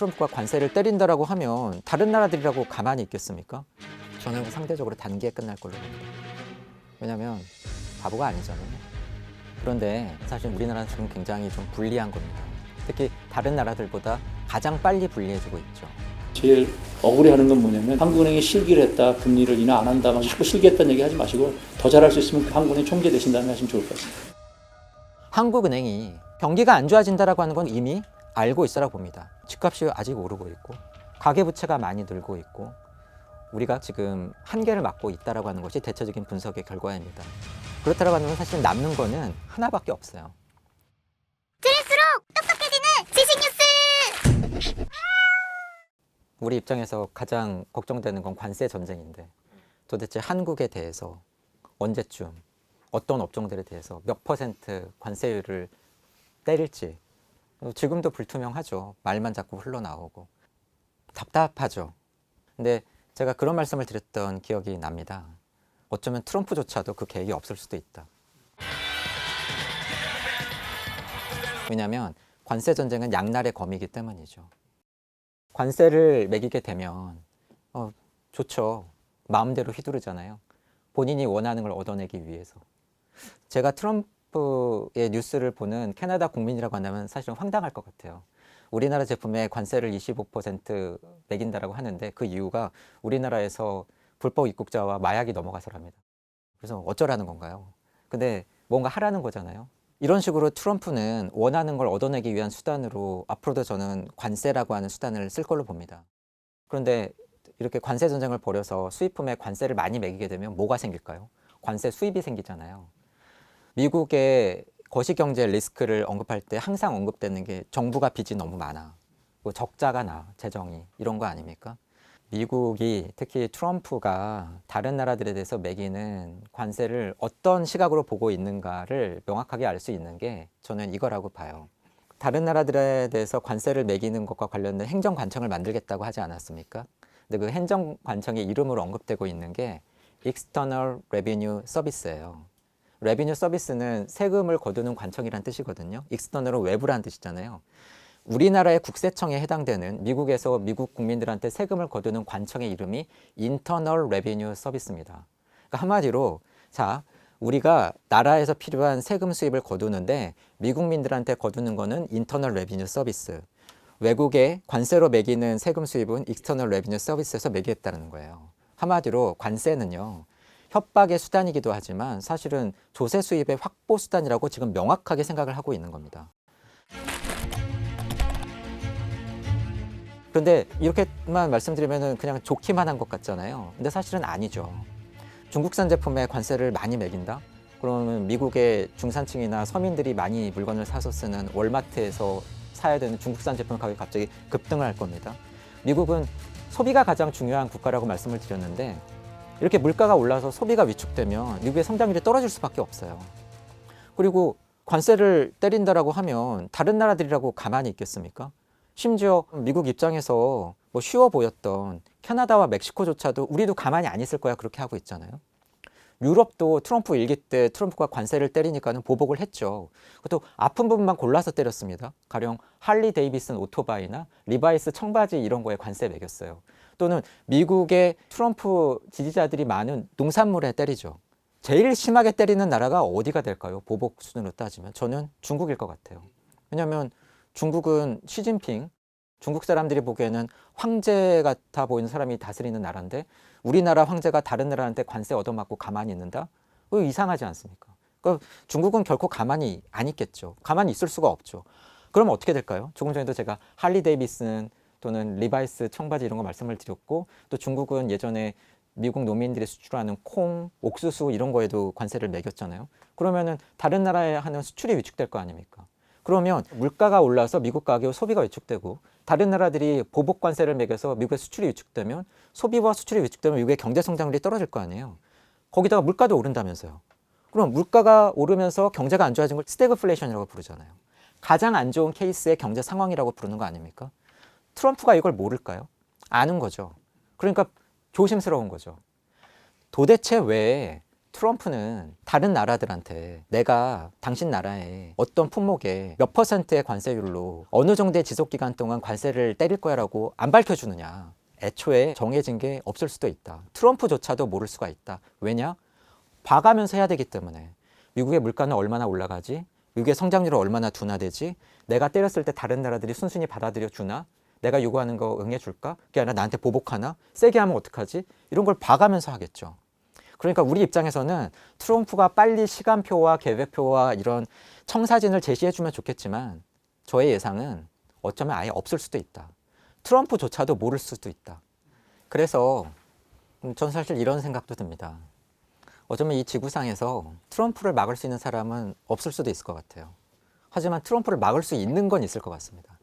트럼프가 관세를 때린다라고 하면 다른 나라들이라고 가만히 있겠습니까? 저는 상대적으로 단기에 끝날 걸로 봅니다. 왜냐하면 바보가 아니잖아요. 그런데 사실 우리나라는 지금 굉장히 좀 불리한 겁니다. 특히 다른 나라들보다 가장 빨리 불리해지고 있죠. 제일 억울해하는 건 뭐냐면 한국은행이 실기를 했다, 금리를 인하 안 한다, 막 자꾸 실기했다는 얘기 하지 마시고 더 잘할 수 있으면 한국은행 총재 되신 다음에 하시면 좋을 것 같습니다. 한국은행이 경기가 안 좋아진다라고 하는 건 이미 알고 있어라고 봅니다. 집값이 아직 오르고 있고 가계부채가 많이 늘고 있고 우리가 지금 한계를 맞고 있다라고 하는 것이 대체적인 분석의 결과입니다. 그렇다라고 하면 사실 남는 거는 하나밖에 없어요. 들을수록 똑똑해지는 지식 뉴스. 우리 입장에서 가장 걱정되는 건 관세 전쟁인데 도대체 한국에 대해서 언제쯤 어떤 업종들에 대해서 몇 퍼센트 관세율을 때릴지 지금도 불투명하죠. 말만 자꾸 흘러나오고 답답하죠. 근데 제가 그런 말씀을 드렸던 기억이 납니다. 어쩌면 트럼프조차도 그 계획이 없을 수도 있다. 왜냐하면 관세 전쟁은 양날의 검이기 때문이죠. 관세를 매기게 되면 좋죠. 마음대로 휘두르잖아요. 본인이 원하는 걸 얻어내기 위해서. 제가 트럼프의 뉴스를 보는 캐나다 국민이라고 한다면 사실은 황당할 것 같아요. 우리나라 제품에 관세를 25% 매긴다라고 하는데 그 이유가 우리나라에서 불법 입국자와 마약이 넘어가서랍니다. 그래서 어쩌라는 건가요? 근데 뭔가 하라는 거잖아요. 이런 식으로 트럼프는 원하는 걸 얻어내기 위한 수단으로 앞으로도 저는 관세라고 하는 수단을 쓸 걸로 봅니다. 그런데 이렇게 관세 전쟁을 벌여서 수입품에 관세를 많이 매기게 되면 뭐가 생길까요? 관세 수입이 생기잖아요. 미국의 거시경제 리스크를 언급할 때 항상 언급되는 게 정부가 빚이 너무 많아. 뭐 적자가 나, 재정이. 이런 거 아닙니까? 미국이 특히 트럼프가 다른 나라들에 대해서 매기는 관세를 어떤 시각으로 보고 있는가를 명확하게 알 수 있는 게 저는 이거라고 봐요. 다른 나라들에 대해서 관세를 매기는 것과 관련된 행정관청을 만들겠다고 하지 않았습니까? 근데 그 행정관청의 이름으로 언급되고 있는 게 External Revenue Service예요. 레비뉴 서비스는 세금을 거두는 관청이란 뜻이거든요. 익스터널은 외부란 뜻이잖아요. 우리나라의 국세청에 해당되는 미국에서 미국 국민들한테 세금을 거두는 관청의 이름이 인터널 레비뉴 서비스입니다. 그러니까 한마디로 자, 우리가 나라에서 필요한 세금 수입을 거두는데 미국민들한테 거두는 거는 인터널 레비뉴 서비스. 외국에 관세로 매기는 세금 수입은 익스터널 레비뉴 서비스에서 매기겠다는 거예요. 한마디로 관세는요. 협박의 수단이기도 하지만 사실은 조세 수입의 확보 수단이라고 지금 명확하게 생각을 하고 있는 겁니다. 그런데 이렇게만 말씀드리면 그냥 좋기만 한 것 같잖아요. 근데 사실은 아니죠. 중국산 제품에 관세를 많이 매긴다? 그러면 미국의 중산층이나 서민들이 많이 물건을 사서 쓰는 월마트에서 사야 되는 중국산 제품 가격이 갑자기 급등을 할 겁니다. 미국은 소비가 가장 중요한 국가라고 말씀을 드렸는데 이렇게 물가가 올라서 소비가 위축되면 미국의 성장률이 떨어질 수밖에 없어요. 그리고 관세를 때린다라고 하면 다른 나라들이라고 가만히 있겠습니까? 심지어 미국 입장에서 뭐 쉬워 보였던 캐나다와 멕시코조차도 우리도 가만히 안 있을 거야 그렇게 하고 있잖아요. 유럽도 트럼프 일기 때 트럼프가 관세를 때리니까는 보복을 했죠. 그것도 아픈 부분만 골라서 때렸습니다. 가령 할리 데이비슨 오토바이나 리바이스 청바지 이런 거에 관세 매겼어요. 또는 미국의 트럼프 지지자들이 많은 농산물에 때리죠. 제일 심하게 때리는 나라가 어디가 될까요? 보복 수준으로 따지면 저는 중국일 것 같아요. 왜냐하면 중국은 시진핑, 중국 사람들이 보기에는 황제 같아 보이는 사람이 다스리는 나라인데 우리나라 황제가 다른 나라한테 관세 얻어맞고 가만히 있는다? 그거 이상하지 않습니까? 그러니까 중국은 결코 가만히 안 있겠죠. 가만히 있을 수가 없죠. 그러면 어떻게 될까요? 조금 전에도 제가 할리 데이비슨 또는 리바이스 청바지 이런 거 말씀을 드렸고 또 중국은 예전에 미국 농민들이 수출하는 콩, 옥수수 이런 거에도 관세를 매겼잖아요. 그러면은 다른 나라에 하는 수출이 위축될 거 아닙니까? 그러면 물가가 올라서 미국 가격 소비가 위축되고 다른 나라들이 보복 관세를 매겨서 미국의 수출이 위축되면 소비와 수출이 위축되면 미국의 경제 성장률이 떨어질 거 아니에요. 거기다가 물가도 오른다면서요. 그럼 물가가 오르면서 경제가 안 좋아진 걸 스태그플레이션이라고 부르잖아요. 가장 안 좋은 케이스의 경제 상황이라고 부르는 거 아닙니까? 트럼프가 이걸 모를까요? 아는 거죠. 그러니까 조심스러운 거죠. 도대체 왜 트럼프는 다른 나라들한테 내가 당신 나라에 어떤 품목에 몇 퍼센트의 관세율로 어느 정도의 지속기간 동안 관세를 때릴 거야라고 안 밝혀주느냐. 애초에 정해진 게 없을 수도 있다. 트럼프조차도 모를 수가 있다. 왜냐? 봐가면서 해야 되기 때문에. 미국의 물가는 얼마나 올라가지? 미국의 성장률은 얼마나 둔화되지? 내가 때렸을 때 다른 나라들이 순순히 받아들여 주나? 내가 요구하는 거 응해줄까? 그게 아니라 나한테 보복하나? 세게 하면 어떡하지? 이런 걸 봐가면서 하겠죠. 그러니까 우리 입장에서는 트럼프가 빨리 시간표와 계획표와 이런 청사진을 제시해주면 좋겠지만 저의 예상은 어쩌면 아예 없을 수도 있다. 트럼프조차도 모를 수도 있다. 그래서 전 사실 이런 생각도 듭니다. 어쩌면 이 지구상에서 트럼프를 막을 수 있는 사람은 없을 수도 있을 것 같아요. 하지만 트럼프를 막을 수 있는 건 있을 것 같습니다.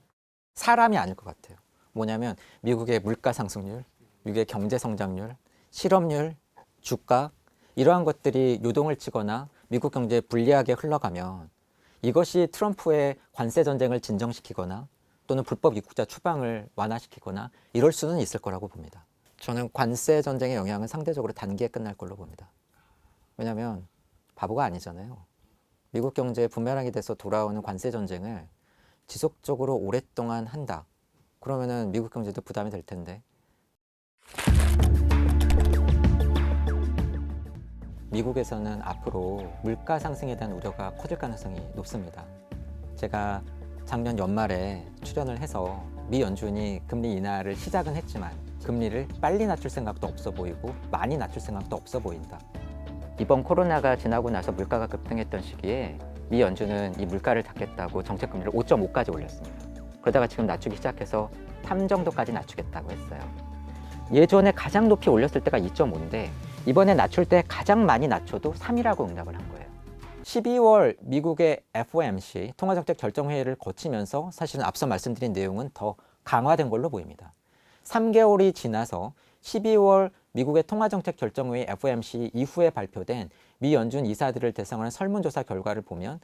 사람이 아닐 것 같아요. 뭐냐면 미국의 물가 상승률, 미국의 경제 성장률, 실업률, 주가 이러한 것들이 요동을 치거나 미국 경제에 불리하게 흘러가면 이것이 트럼프의 관세 전쟁을 진정시키거나 또는 불법 입국자 추방을 완화시키거나 이럴 수는 있을 거라고 봅니다. 저는 관세 전쟁의 영향은 상대적으로 단기에 끝날 걸로 봅니다. 왜냐하면 바보가 아니잖아요. 미국 경제에 부메랑이 돼서 돌아오는 관세 전쟁을 지속적으로 오랫동안 한다. 그러면은 미국 경제도 부담이 될 텐데. 미국에서는 앞으로 물가 상승에 대한 우려가 커질 가능성이 높습니다. 제가 작년 연말에 출연을 해서 미 연준이 금리 인하를 시작은 했지만 금리를 빨리 낮출 생각도 없어 보이고 많이 낮출 생각도 없어 보인다. 이번 코로나가 지나고 나서 물가가 급등했던 시기에 미 연준은 이 물가를 닫겠다고 정책 금리를 5.5까지 올렸습니다. 그러다가 지금 낮추기 시작해서 3 정도까지 낮추겠다고 했어요. 예전에 가장 높이 올렸을 때가 2.5인데 이번에 낮출 때 가장 많이 낮춰도 3이라고 응답을 한 거예요. 12월 미국의 FOMC 통화정책 결정회의를 거치면서 사실은 앞서 말씀드린 내용은 더 강화된 걸로 보입니다. 3개월이 지나서 12월 미국의 통화정책 결정회의 FOMC 이후에 발표된 미 연준 이사들을 대상으로 한 설문조사 결과를 보면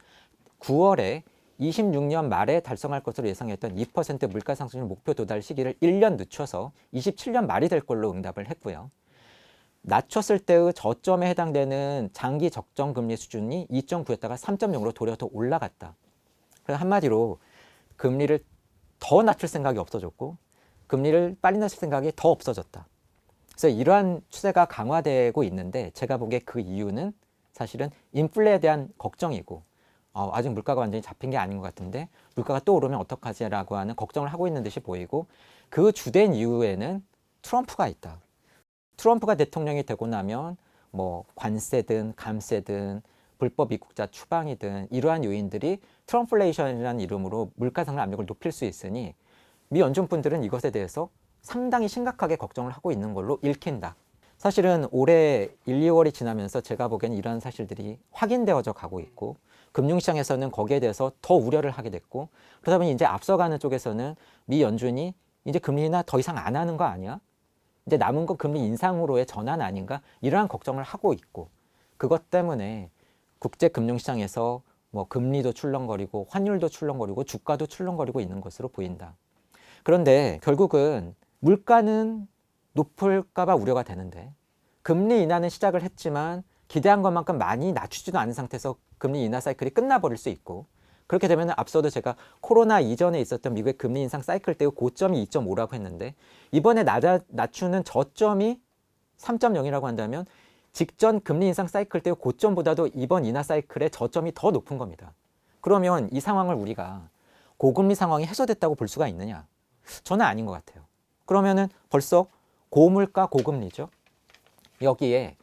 9월에 26년 말에 달성할 것으로 예상했던 2% 물가 상승률 목표 도달 시기를 1년 늦춰서 27년 말이 될 걸로 응답을 했고요. 낮췄을 때의 저점에 해당되는 장기 적정 금리 수준이 2.9였다가 3.0으로 도리어 더 올라갔다. 그래서 한마디로 금리를 더 낮출 생각이 없어졌고 금리를 빨리 낮출 생각이 더 없어졌다. 그래서 이러한 추세가 강화되고 있는데 제가 보기에 그 이유는 사실은 인플레에 대한 걱정이고 아직 물가가 완전히 잡힌 게 아닌 것 같은데 물가가 또 오르면 어떡하지라고 하는 걱정을 하고 있는 듯이 보이고 그 주된 이유에는 트럼프가 있다. 트럼프가 대통령이 되고 나면 뭐 관세든 감세든 불법 입국자 추방이든 이러한 요인들이 트럼플레이션이라는 이름으로 물가상승 압력을 높일 수 있으니 미 연준분들은 이것에 대해서 상당히 심각하게 걱정을 하고 있는 걸로 읽힌다. 사실은 올해 1, 2월이 지나면서 제가 보기에는 이러한 사실들이 확인되어져 가고 있고 금융시장에서는 거기에 대해서 더 우려를 하게 됐고 그러다 보니 이제 앞서가는 쪽에서는 미 연준이 이제 금리 인하 더 이상 안 하는 거 아니야? 이제 남은 거 금리 인상으로의 전환 아닌가? 이러한 걱정을 하고 있고 그것 때문에 국제 금융시장에서 뭐 금리도 출렁거리고 환율도 출렁거리고 주가도 출렁거리고 있는 것으로 보인다. 그런데 결국은 물가는 높을까 봐 우려가 되는데 금리 인하는 시작을 했지만 기대한 것만큼 많이 낮추지도 않은 상태에서 금리 인하 사이클이 끝나버릴 수 있고 그렇게 되면 앞서도 제가 코로나 이전에 있었던 미국의 금리 인상 사이클 때의 고점이 2.5라고 했는데 이번에 낮추는 저점이 3.0이라고 한다면 직전 금리 인상 사이클 때의 고점보다도 이번 인하 사이클의 저점이 더 높은 겁니다. 그러면 이 상황을 우리가 고금리 상황이 해소됐다고 볼 수가 있느냐? 저는 아닌 것 같아요. 그러면은 벌써 고물가 고금리죠. 여기에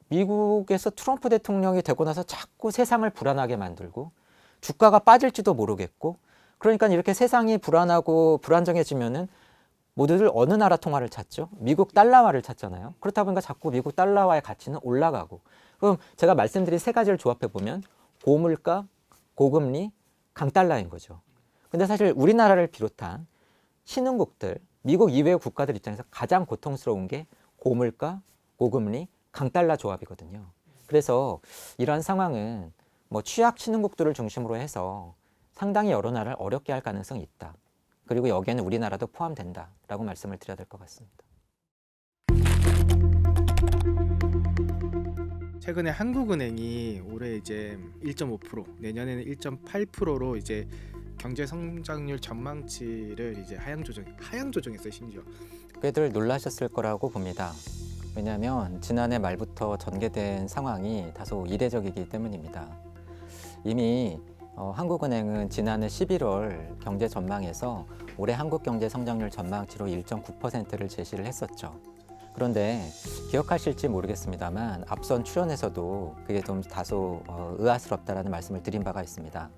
미국에서 트럼프 대통령이 되고 나서 자꾸 세상을 불안하게 만들고 주가가 빠질지도 모르겠고 그러니까 이렇게 세상이 불안하고 불안정해지면은 모두들 어느 나라 통화를 찾죠? 미국 달러화를 찾잖아요. 그렇다 보니까 자꾸 미국 달러화의 가치는 올라가고 그럼 제가 말씀드린 세 가지를 조합해 보면 고물가, 고금리, 강달러인 거죠. 근데 사실 우리나라를 비롯한 신흥국들, 미국 이외의 국가들 입장에서 가장 고통스러운 게 고물가, 고금리, 강달러 조합이거든요. 그래서 이러한 상황은 뭐 취약 신흥국들을 중심으로 해서 상당히 여러 나라를 어렵게 할 가능성이 있다. 그리고 여기에는 우리나라도 포함된다라고 말씀을 드려야 될 것 같습니다. 최근에 한국은행이 올해 이제 1.5%, 내년에는 1.8%로 이제 경제 성장률 전망치를 이제 하향 조정했어요, 심지어. 꽤들 놀라셨을 거라고 봅니다. 왜냐하면 지난해 말부터 전개된 상황이 다소 이례적이기 때문입니다. 이미 한국은행은 지난해 11월 경제 전망에서 올해 한국 경제 성장률 전망치로 1.9%를 제시를 했었죠. 그런데 기억하실지 모르겠습니다만 앞선 출연에서도 그게 좀 다소 의아스럽다라는 말씀을 드린 바가 있습니다.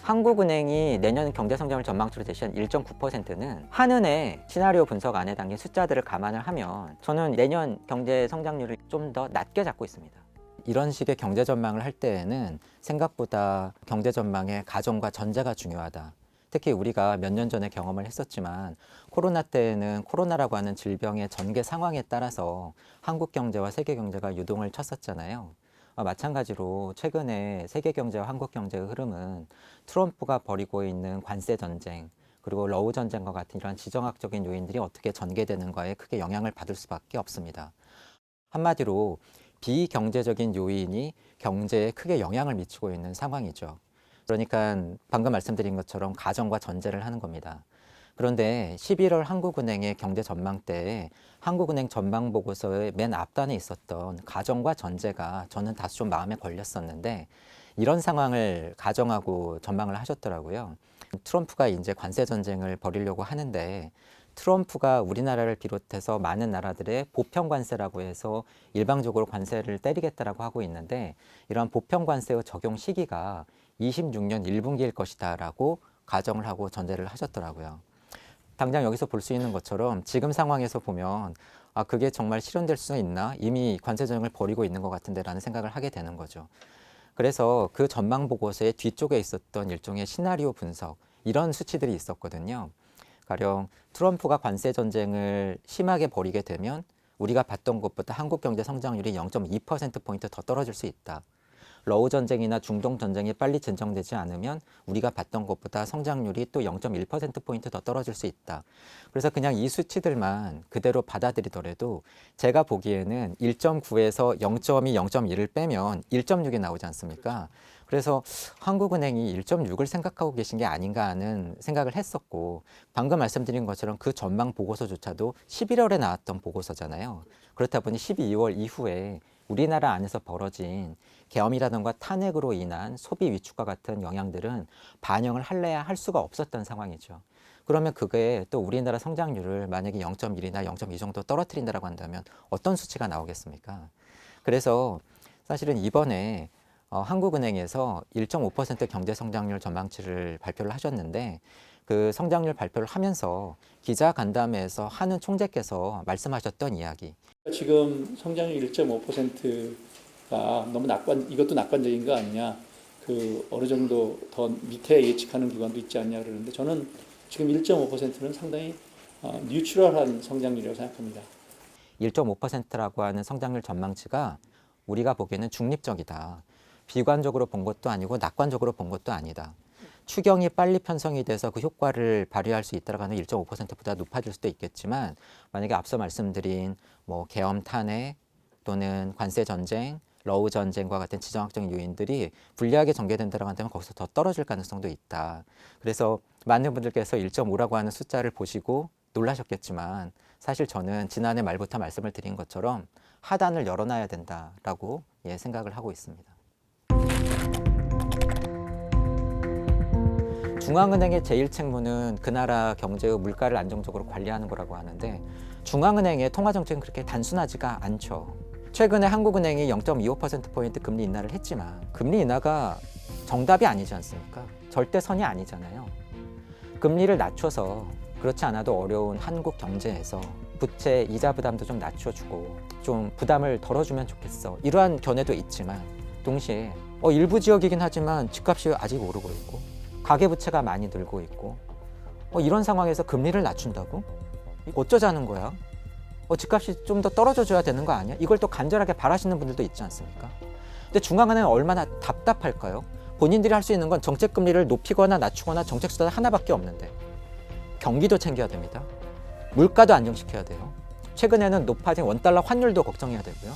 한국은행이 내년 경제 성장률 전망치로 제시한 1.9%는 한은의 시나리오 분석 안에 담긴 숫자들을 감안을 하면 저는 내년 경제 성장률을 좀 더 낮게 잡고 있습니다. 이런 식의 경제 전망을 할 때에는 생각보다 경제 전망에 가정과 전제가 중요하다. 특히 우리가 몇 년 전에 경험을 했었지만 코로나 때에는 코로나라고 하는 질병의 전개 상황에 따라서 한국 경제와 세계 경제가 유동을 쳤었잖아요. 마찬가지로 최근에 세계 경제와 한국 경제의 흐름은 트럼프가 벌이고 있는 관세 전쟁 그리고 러우 전쟁과 같은 이러한 지정학적인 요인들이 어떻게 전개되는가에 크게 영향을 받을 수밖에 없습니다. 한마디로 비경제적인 요인이 경제에 크게 영향을 미치고 있는 상황이죠. 그러니까 방금 말씀드린 것처럼 가정과 전제를 하는 겁니다. 그런데 11월 한국은행의 경제 전망 때에 한국은행 전망 보고서의 맨 앞단에 있었던 가정과 전제가 저는 다소 좀 마음에 걸렸었는데 이런 상황을 가정하고 전망을 하셨더라고요. 트럼프가 이제 관세 전쟁을 벌이려고 하는데 트럼프가 우리나라를 비롯해서 많은 나라들의 보편 관세라고 해서 일방적으로 관세를 때리겠다라고 하고 있는데 이러한 보편 관세의 적용 시기가 26년 1분기일 것이다라고 가정을 하고 전제를 하셨더라고요. 당장 여기서 볼 수 있는 것처럼 지금 상황에서 보면 그게 정말 실현될 수 있나? 이미 관세 전쟁을 벌이고 있는 것 같은데라는 생각을 하게 되는 거죠. 그래서 그 전망 보고서의 뒤쪽에 있었던 일종의 시나리오 분석 이런 수치들이 있었거든요. 가령 트럼프가 관세 전쟁을 심하게 벌이게 되면 우리가 봤던 것보다 한국 경제 성장률이 0.2%포인트 더 떨어질 수 있다. 러우 전쟁이나 중동 전쟁이 빨리 진정되지 않으면 우리가 봤던 것보다 성장률이 또 0.1%포인트 더 떨어질 수 있다. 그래서 그냥 이 수치들만 그대로 받아들이더라도 제가 보기에는 1.9에서 0.2, 0.1을 빼면 1.6이 나오지 않습니까? 그래서 한국은행이 1.6을 생각하고 계신 게 아닌가 하는 생각을 했었고 방금 말씀드린 것처럼 그 전망 보고서조차도 11월에 나왔던 보고서잖아요. 그렇다 보니 12월 이후에 우리나라 안에서 벌어진 계엄이라든가 탄핵으로 인한 소비 위축과 같은 영향들은 반영을 할래야 할 수가 없었던 상황이죠. 그러면 그게 또 우리나라 성장률을 만약에 0.1이나 0.2 정도 떨어뜨린다고 한다면 어떤 수치가 나오겠습니까? 그래서 사실은 이번에 한국은행에서 1.5% 경제 성장률 전망치를 발표를 하셨는데 그 성장률 발표를 하면서 기자 간담회에서 한은 총재께서 말씀하셨던 이야기. 지금 성장률 1.5%가 너무 이것도 낙관적인 거 아니냐. 그 어느 정도 더 밑에 예측하는 기관도 있지 않냐 그러는데 저는 지금 1.5%는 상당히 뉴트럴한 성장률이라고 생각합니다. 1.5%라고 하는 성장률 전망치가 우리가 보기에는 중립적이다. 비관적으로 본 것도 아니고 낙관적으로 본 것도 아니다. 추경이 빨리 편성이 돼서 그 효과를 발휘할 수 있다고 하는 1.5%보다 높아질 수도 있겠지만 만약에 앞서 말씀드린 계엄 탄핵 또는 관세 전쟁, 러우 전쟁과 같은 지정학적인 요인들이 불리하게 전개된다고 한다면 거기서 더 떨어질 가능성도 있다. 그래서 많은 분들께서 1.5라고 하는 숫자를 보시고 놀라셨겠지만 사실 저는 지난해 말부터 말씀을 드린 것처럼 하단을 열어놔야 된다라고 생각을 하고 있습니다. 중앙은행의 제1책무는 그 나라 경제의 물가를 안정적으로 관리하는 거라고 하는데 중앙은행의 통화정책은 그렇게 단순하지가 않죠. 최근에 한국은행이 0.25%포인트 금리 인하를 했지만 금리 인하가 정답이 아니지 않습니까? 절대선이 아니잖아요. 금리를 낮춰서 그렇지 않아도 어려운 한국 경제에서 부채 이자 부담도 좀 낮춰주고 좀 부담을 덜어주면 좋겠어. 이러한 견해도 있지만 동시에 일부 지역이긴 하지만 집값이 아직 오르고 있고 가계부채가 많이 늘고 있고 이런 상황에서 금리를 낮춘다고? 어쩌자는 거야? 집값이 좀 더 떨어져줘야 되는 거 아니야? 이걸 또 간절하게 바라시는 분들도 있지 않습니까? 근데 중앙은행은 얼마나 답답할까요? 본인들이 할 수 있는 건 정책금리를 높이거나 낮추거나 정책수단 하나밖에 없는데 경기도 챙겨야 됩니다. 물가도 안정시켜야 돼요. 최근에는 높아진 원달러 환율도 걱정해야 되고요.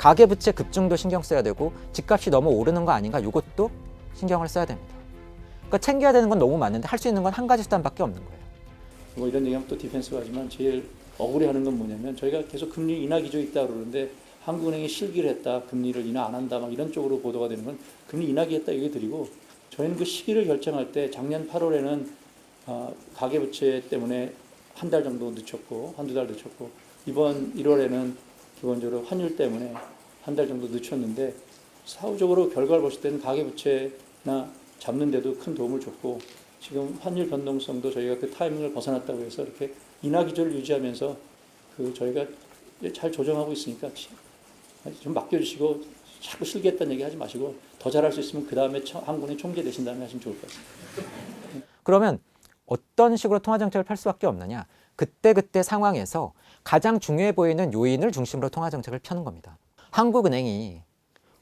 가계부채 급증도 신경 써야 되고 집값이 너무 오르는 거 아닌가 이것도 신경을 써야 됩니다. 그러니까 챙겨야 되는 건 너무 많은데 할 수 있는 건 한 가지 수단밖에 없는 거예요. 뭐 이런 얘기하면 또 디펜스가 하지만 제일 억울해하는 건 뭐냐면 저희가 계속 금리 인하 기조에 있다 그러는데 한국은행이 실기를 했다, 금리를 인하 안 한다, 막 이런 쪽으로 보도가 되는 건 금리 인하기 했다 얘기 드리고 저희는 그 시기를 결정할 때 작년 8월에는 가계부채 때문에 한 달 정도 늦췄고 한두 달 늦췄고 이번 1월에는 기본적으로 환율 때문에 한 달 정도 늦췄는데 사후적으로 결과를 봤을 때는 가계부채나 잡는데도 큰 도움을 줬고 지금 환율 변동성도 저희가 그 타이밍을 벗어났다고 해서 이렇게 인하 기조를 유지하면서 그 저희가 잘 조정하고 있으니까 좀 맡겨주시고 자꾸 실기했다는 얘기 하지 마시고 더 잘할 수 있으면 그 다음에 한국은행 총재 되신 다음에 하시면 좋을 것 같습니다. 그러면 어떤 식으로 통화정책을 펼 수밖에 없느냐? 그때그때 상황에서 가장 중요해 보이는 요인을 중심으로 통화정책을 펴는 겁니다. 한국은행이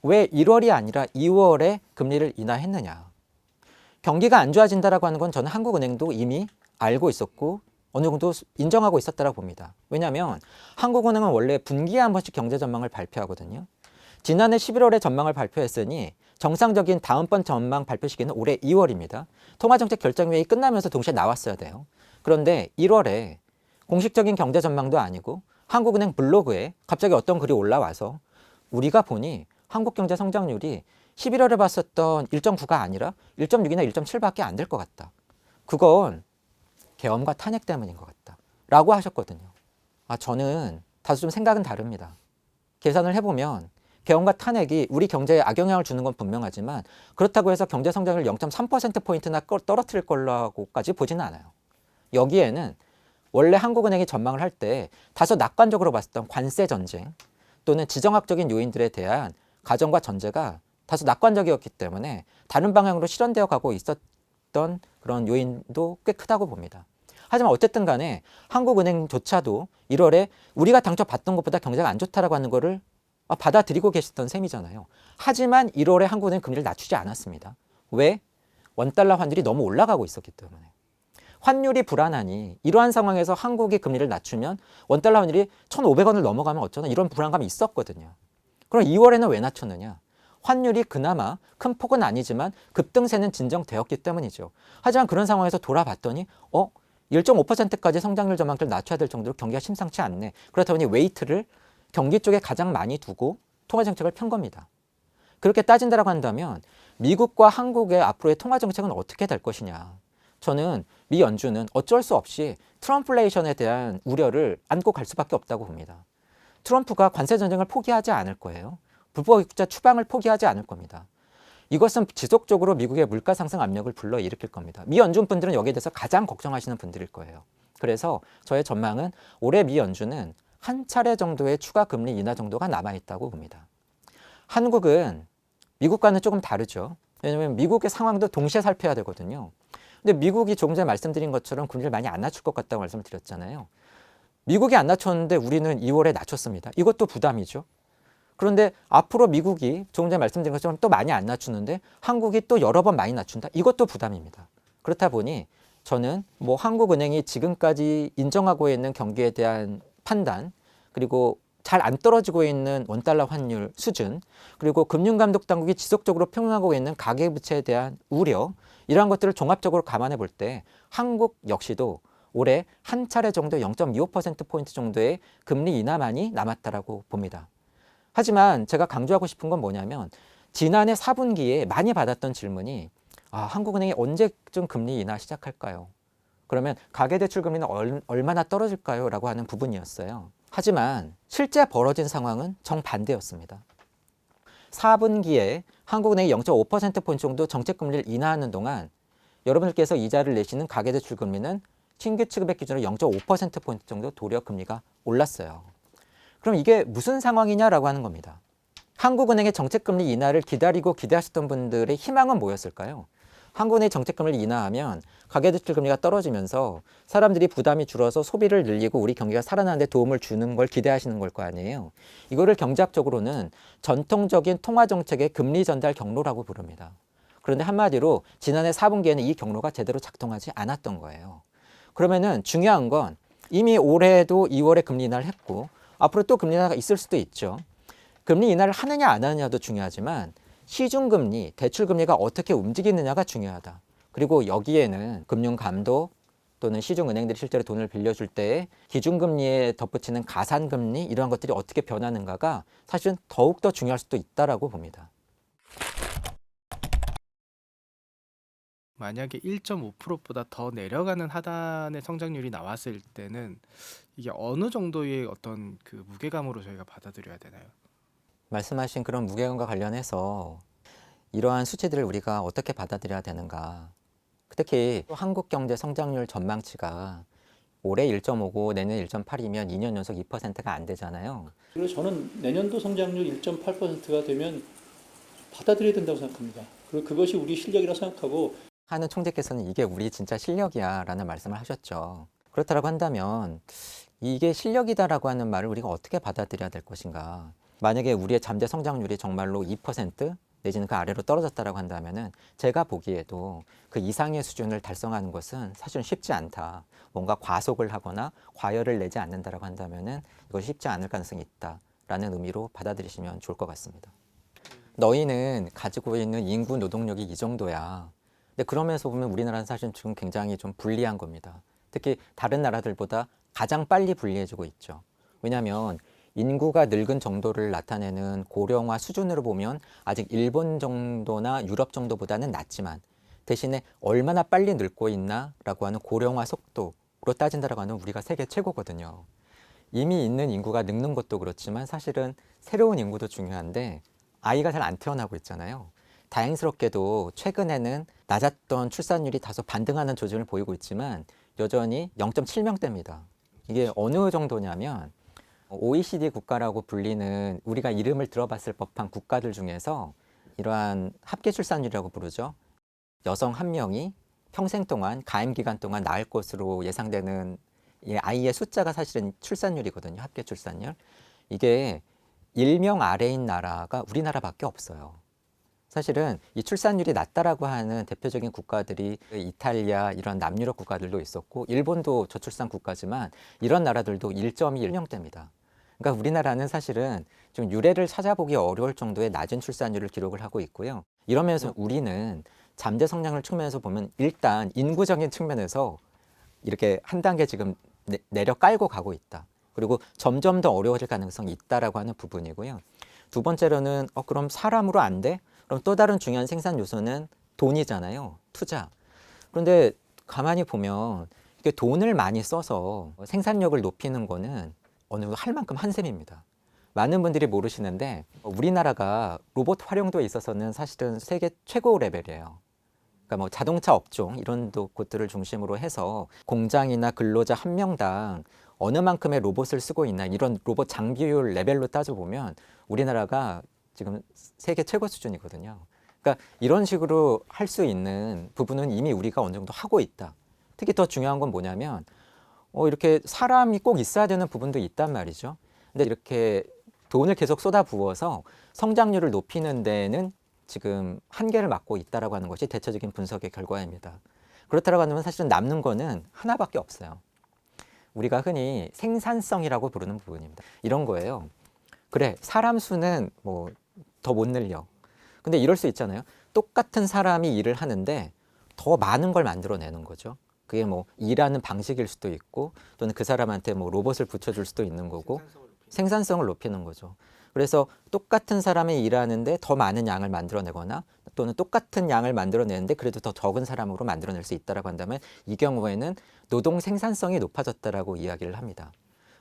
왜 1월이 아니라 2월에 금리를 인하했느냐? 경기가 안 좋아진다라고 하는 건 저는 한국은행도 이미 알고 있었고 어느 정도 인정하고 있었다고 봅니다. 왜냐하면 한국은행은 원래 분기에 한 번씩 경제 전망을 발표하거든요. 지난해 11월에 전망을 발표했으니 정상적인 다음번 전망 발표 시기는 올해 2월입니다. 통화정책 결정회의 끝나면서 동시에 나왔어야 돼요. 그런데 1월에 공식적인 경제 전망도 아니고 한국은행 블로그에 갑자기 어떤 글이 올라와서 우리가 보니 한국 경제 성장률이 11월에 봤었던 1.9가 아니라 1.6이나 1.7밖에 안 될 것 같다. 그건 계엄과 탄핵 때문인 것 같다. 라고 하셨거든요. 저는 다소 좀 생각은 다릅니다. 계산을 해보면 계엄과 탄핵이 우리 경제에 악영향을 주는 건 분명하지만 그렇다고 해서 경제 성장률 0.3%포인트나 떨어뜨릴 거라고까지 보지는 않아요. 여기에는 원래 한국은행이 전망을 할 때 다소 낙관적으로 봤었던 관세 전쟁 또는 지정학적인 요인들에 대한 가정과 전제가 다소 낙관적이었기 때문에 다른 방향으로 실현되어 가고 있었던 그런 요인도 꽤 크다고 봅니다. 하지만 어쨌든 간에 한국은행조차도 1월에 우리가 당초 봤던 것보다 경제가 안 좋다라고 하는 거를 받아들이고 계셨던 셈이잖아요. 하지만 1월에 한국은행 금리를 낮추지 않았습니다. 왜? 원달러 환율이 너무 올라가고 있었기 때문에. 환율이 불안하니 이러한 상황에서 한국이 금리를 낮추면 원달러 환율이 1,500원을 넘어가면 어쩌나 이런 불안감이 있었거든요. 그럼 2월에는 왜 낮췄느냐? 환율이 그나마 큰 폭은 아니지만 급등세는 진정되었기 때문이죠. 하지만 그런 상황에서 돌아봤더니 1.5%까지 성장률 전망치를 낮춰야 될 정도로 경기가 심상치 않네. 그렇다 보니 웨이트를 경기 쪽에 가장 많이 두고 통화정책을 편 겁니다. 그렇게 따진다라고 한다면 미국과 한국의 앞으로의 통화정책은 어떻게 될 것이냐. 저는 미 연준은 어쩔 수 없이 트럼플레이션에 대한 우려를 안고 갈 수밖에 없다고 봅니다. 트럼프가 관세 전쟁을 포기하지 않을 거예요. 불법 입국자 추방을 포기하지 않을 겁니다. 이것은 지속적으로 미국의 물가 상승 압력을 불러일으킬 겁니다. 미 연준 분들은 여기에 대해서 가장 걱정하시는 분들일 거예요. 그래서 저의 전망은 올해 미 연준은 한 차례 정도의 추가 금리 인하 정도가 남아있다고 봅니다. 한국은 미국과는 조금 다르죠. 왜냐하면 미국의 상황도 동시에 살펴야 되거든요. 근데 미국이 조금 전에 말씀드린 것처럼 금리를 많이 안 낮출 것 같다고 말씀을 드렸잖아요. 미국이 안 낮췄는데 우리는 2월에 낮췄습니다. 이것도 부담이죠. 그런데 앞으로 미국이 조금 전에 말씀드린 것처럼 또 많이 안 낮추는데 한국이 또 여러 번 많이 낮춘다. 이것도 부담입니다. 그렇다 보니 저는 한국은행이 지금까지 인정하고 있는 경기에 대한 판단 그리고 잘 안 떨어지고 있는 원달러 환율 수준 그리고 금융감독당국이 지속적으로 평행하고 있는 가계부채에 대한 우려 이러한 것들을 종합적으로 감안해 볼 때 한국 역시도 올해 한 차례 정도 0.25%포인트 정도의 금리 인하만이 남았다라고 봅니다. 하지만 제가 강조하고 싶은 건 뭐냐면 지난해 4분기에 많이 받았던 질문이 한국은행이 언제쯤 금리 인하 시작할까요? 그러면 가계대출 금리는 얼마나 떨어질까요? 라고 하는 부분이었어요. 하지만 실제 벌어진 상황은 정반대였습니다. 4분기에 한국은행이 0.5%포인트 정도 정책금리를 인하하는 동안 여러분들께서 이자를 내시는 가계대출 금리는 신규 취급액 기준으로 0.5%포인트 정도 도리어 금리가 올랐어요. 그럼 이게 무슨 상황이냐라고 하는 겁니다. 한국은행의 정책금리 인하를 기다리고 기대하셨던 분들의 희망은 뭐였을까요? 한국은행이 정책금리를 인하하면 가계대출 금리가 떨어지면서 사람들이 부담이 줄어서 소비를 늘리고 우리 경기가 살아나는 데 도움을 주는 걸 기대하시는 걸 거 아니에요. 이거를 경제학적으로는 전통적인 통화정책의 금리 전달 경로라고 부릅니다. 그런데 한마디로 지난해 4분기에는 이 경로가 제대로 작동하지 않았던 거예요. 그러면은 중요한 건 이미 올해도 2월에 금리 인하를 했고 앞으로 또 금리 인하가 있을 수도 있죠. 금리 인하를 하느냐 안 하느냐도 중요하지만 시중금리, 대출금리가 어떻게 움직이느냐가 중요하다. 그리고 여기에는 금융감독 또는 시중은행들이 실제로 돈을 빌려줄 때 기준금리에 덧붙이는 가산금리 이러한 것들이 어떻게 변하는가가 사실은 더욱더 중요할 수도 있다라고 봅니다. 만약에 1.5%보다 더 내려가는 하단의 성장률이 나왔을 때는 이게 어느 정도의 어떤 그 무게감으로 저희가 받아들여야 되나요? 말씀하신 그런 무게감과 관련해서 이러한 수치들을 우리가 어떻게 받아들여야 되는가. 특히 한국 경제 성장률 전망치가 올해 1.5고 내년 1.8이면 2년 연속 2%가 안 되잖아요. 그래서 저는 내년도 성장률 1.8%가 되면 받아들여야 된다고 생각합니다. 그리고 그것이 우리 실력이라고 생각하고 하는 총재께서는 이게 우리 진짜 실력이야 라는 말씀을 하셨죠. 그렇다고 한다면 이게 실력이다라고 하는 말을 우리가 어떻게 받아들여야 될 것인가. 만약에 우리의 잠재 성장률이 정말로 2% 내지는 그 아래로 떨어졌다라고 한다면은 제가 보기에도 그 이상의 수준을 달성하는 것은 사실은 쉽지 않다. 뭔가 과속을 하거나 과열을 내지 않는다라고 한다면은 이것이 쉽지 않을 가능성이 있다라는 의미로 받아들이시면 좋을 것 같습니다. 너희는 가지고 있는 인구 노동력이 이 정도야. 근데 그러면서 보면 우리나라는 사실 지금 굉장히 좀 불리한 겁니다. 특히 다른 나라들보다 가장 빨리 불리해지고 있죠. 왜냐하면 인구가 늙은 정도를 나타내는 고령화 수준으로 보면 아직 일본 정도나 유럽 정도보다는 낮지만 대신에 얼마나 빨리 늙고 있나라고 하는 고령화 속도로 따진다라고 하면 우리가 세계 최고거든요. 이미 있는 인구가 늙는 것도 그렇지만 사실은 새로운 인구도 중요한데 아이가 잘 안 태어나고 있잖아요. 다행스럽게도 최근에는 낮았던 출산율이 다소 반등하는 조짐을 보이고 있지만 여전히 0.7명대입니다. 이게 어느 정도냐면 OECD 국가라고 불리는 우리가 이름을 들어봤을 법한 국가들 중에서 이러한 합계 출산율이라고 부르죠. 여성 한 명이 평생 동안 가임 기간 동안 낳을 것으로 예상되는 이 아이의 숫자가 사실은 출산율이거든요. 합계 출산율. 이게 1명 아래인 나라가 우리나라밖에 없어요. 사실은 이 출산율이 낮다라고 하는 대표적인 국가들이 이탈리아 이런 남유럽 국가들도 있었고 일본도 저출산 국가지만 이런 나라들도 1.1명대입니다. 그러니까 우리나라는 사실은 좀 유례를 찾아보기 어려울 정도의 낮은 출산율을 기록을 하고 있고요. 이러면서 우리는 잠재 성장을 측면에서 보면 일단 인구적인 측면에서 이렇게 한 단계 지금 내려 깔고 가고 있다. 그리고 점점 더 어려워질 가능성이 있다라고 하는 부분이고요. 두 번째로는 그럼 사람으로 안 돼? 그럼 또 다른 중요한 생산 요소는 돈이잖아요. 투자. 그런데 가만히 보면 이게 돈을 많이 써서 생산력을 높이는 거는 어느 정도 할 만큼 한 셈입니다. 많은 분들이 모르시는데 우리나라가 로봇 활용도에 있어서는 사실은 세계 최고 레벨이에요. 그러니까 뭐 자동차 업종 이런 곳들을 중심으로 해서 공장이나 근로자 한 명당 어느 만큼의 로봇을 쓰고 있나 이런 로봇 장비율 레벨로 따져보면 우리나라가 지금 세계 최고 수준이거든요. 그러니까 이런 식으로 할 수 있는 부분은 이미 우리가 어느 정도 하고 있다. 특히 더 중요한 건 뭐냐면 이렇게 사람이 꼭 있어야 되는 부분도 있단 말이죠. 근데 이렇게 돈을 계속 쏟아부어서 성장률을 높이는 데는 지금 한계를 맞고 있다라고 하는 것이 대체적인 분석의 결과입니다. 그렇다고 하면 사실은 남는 거는 하나밖에 없어요. 우리가 흔히 생산성이라고 부르는 부분입니다. 이런 거예요. 그래, 사람 수는 뭐 더 못 늘려. 근데 이럴 수 있잖아요. 똑같은 사람이 일을 하는데 더 많은 걸 만들어내는 거죠. 그게 뭐 일하는 방식일 수도 있고 또는 그 사람한테 뭐 로봇을 붙여줄 수도 있는 거고 생산성을 높이는 거죠. 그래서 똑같은 사람이 일하는데 더 많은 양을 만들어내거나 또는 똑같은 양을 만들어내는데 그래도 더 적은 사람으로 만들어낼 수 있다라고 한다면 이 경우에는 노동 생산성이 높아졌다라고 이야기를 합니다.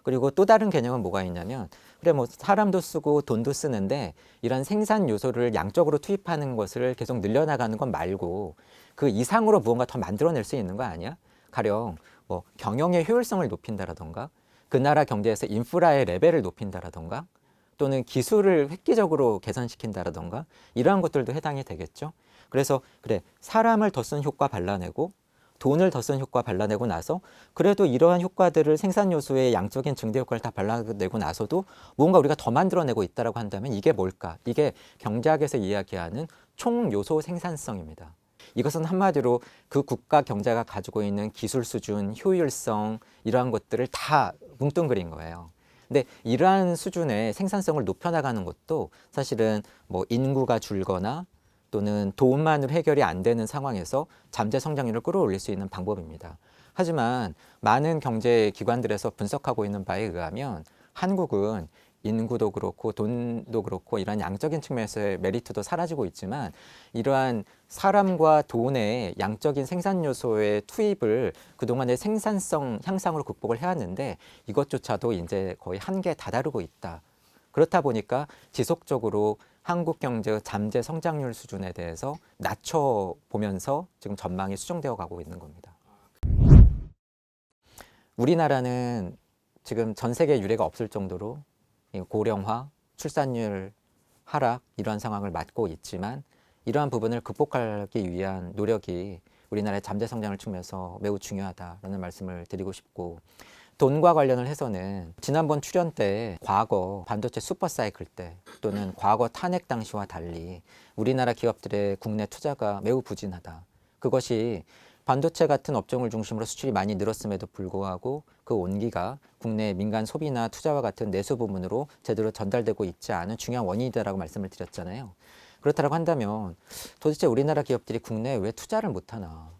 그리고 또 다른 개념은 뭐가 있냐면 그래 뭐 사람도 쓰고 돈도 쓰는데 이런 생산 요소를 양적으로 투입하는 것을 계속 늘려나가는 것 말고 그 이상으로 무언가 더 만들어낼 수 있는 거 아니야? 가령 뭐 경영의 효율성을 높인다라던가 그 나라 경제에서 인프라의 레벨을 높인다라던가 또는 기술을 획기적으로 개선시킨다라던가 이러한 것들도 해당이 되겠죠. 그래서 그래 사람을 더 쓴 효과 발라내고 돈을 더 쓴 효과 발라내고 나서 그래도 이러한 효과들을 생산 요소의 양적인 증대 효과를 다 발라내고 나서도 뭔가 우리가 더 만들어내고 있다라고 한다면 이게 뭘까? 이게 경제학에서 이야기하는 총 요소 생산성입니다. 이것은 한마디로 그 국가 경제가 가지고 있는 기술 수준, 효율성 이러한 것들을 다 뭉뚱그린 거예요. 근데 이러한 수준의 생산성을 높여나가는 것도 사실은 뭐 인구가 줄거나 또는 돈만으로 해결이 안 되는 상황에서 잠재 성장률을 끌어올릴 수 있는 방법입니다. 하지만 많은 경제 기관들에서 분석하고 있는 바에 의하면 한국은 인구도 그렇고 돈도 그렇고 이런 양적인 측면에서의 메리트도 사라지고 있지만 이러한 사람과 돈의 양적인 생산 요소의 투입을 그동안의 생산성 향상으로 극복을 해왔는데 이것조차도 이제 거의 한계에 다다르고 있다. 그렇다 보니까 지속적으로 한국 경제의 잠재 성장률 수준에 대해서 낮춰보면서 지금 전망이 수정되어 가고 있는 겁니다. 우리나라는 지금 전 세계 유례가 없을 정도로 고령화, 출산율 하락 이러한 상황을 맞고 있지만 이러한 부분을 극복하기 위한 노력이 우리나라의 잠재 성장을 측면에서 매우 중요하다라는 말씀을 드리고 싶고 돈과 관련을 해서는 지난번 출연 때 과거 반도체 슈퍼사이클 때 또는 과거 탄핵 당시와 달리 우리나라 기업들의 국내 투자가 매우 부진하다. 그것이 반도체 같은 업종을 중심으로 수출이 많이 늘었음에도 불구하고 그 온기가 국내 민간 소비나 투자와 같은 내수 부문으로 제대로 전달되고 있지 않은 중요한 원인이다라고 말씀을 드렸잖아요. 그렇다고 한다면 도대체 우리나라 기업들이 국내에 왜 투자를 못하나?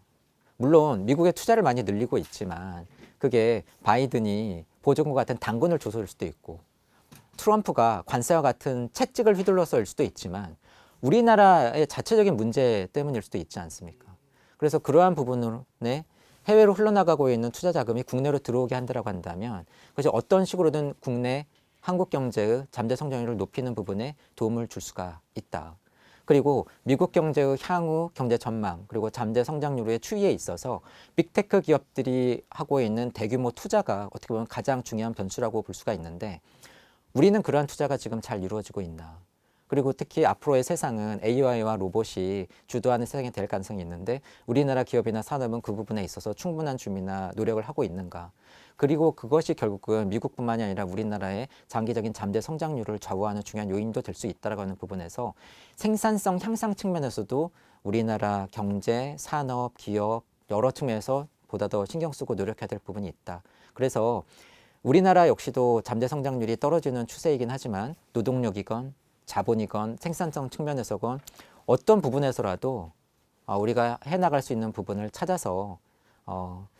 물론 미국에 투자를 많이 늘리고 있지만 그게 바이든이 보조금 같은 당근을 줘서일 수도 있고 트럼프가 관세와 같은 채찍을 휘둘러서일 수도 있지만 우리나라의 자체적인 문제 때문일 수도 있지 않습니까? 그래서 그러한 부분에 해외로 흘러나가고 있는 투자 자금이 국내로 들어오게 한다고 한다면 그것이 어떤 식으로든 국내 한국 경제의 잠재 성장률을 높이는 부분에 도움을 줄 수가 있다. 그리고 미국 경제의 향후 경제 전망 그리고 잠재 성장률의 추이에 있어서 빅테크 기업들이 하고 있는 대규모 투자가 어떻게 보면 가장 중요한 변수라고 볼 수가 있는데 우리는 그러한 투자가 지금 잘 이루어지고 있나? 그리고 특히 앞으로의 세상은 AI와 로봇이 주도하는 세상이 될 가능성이 있는데 우리나라 기업이나 산업은 그 부분에 있어서 충분한 준비나 노력을 하고 있는가? 그리고 그것이 결국은 미국뿐만이 아니라 우리나라의 장기적인 잠재 성장률을 좌우하는 중요한 요인도 될 수 있다라고 하는 부분에서 생산성 향상 측면에서도 우리나라 경제, 산업, 기업 여러 측면에서 보다 더 신경 쓰고 노력해야 될 부분이 있다. 그래서 우리나라 역시도 잠재 성장률이 떨어지는 추세이긴 하지만 노동력이건 자본이건 생산성 측면에서건 어떤 부분에서라도 우리가 해나갈 수 있는 부분을 찾아서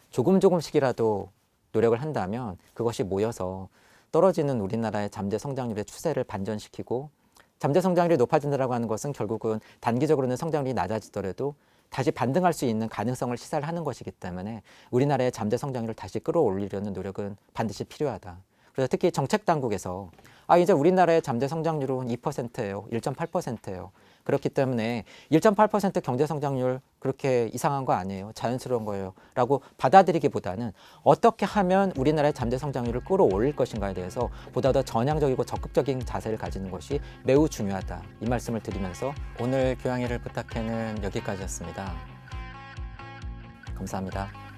조금씩이라도 노력을 한다면 그것이 모여서 떨어지는 우리나라의 잠재 성장률의 추세를 반전시키고 잠재 성장률이 높아진다고 하는 것은 결국은 단기적으로는 성장률이 낮아지더라도 다시 반등할 수 있는 가능성을 시사하는 것이기 때문에 우리나라의 잠재 성장률을 다시 끌어올리려는 노력은 반드시 필요하다. 그래서 특히 정책 당국에서 이제 우리나라의 잠재 성장률은 2%예요. 1.8%예요. 그렇기 때문에 1.8% 경제 성장률 그렇게 이상한 거 아니에요. 자연스러운 거예요. 라고 받아들이기보다는 어떻게 하면 우리나라의 잠재 성장률을 끌어올릴 것인가에 대해서 보다 더 전향적이고 적극적인 자세를 가지는 것이 매우 중요하다. 이 말씀을 드리면서 오늘 교양회를 부탁해는 여기까지였습니다. 감사합니다.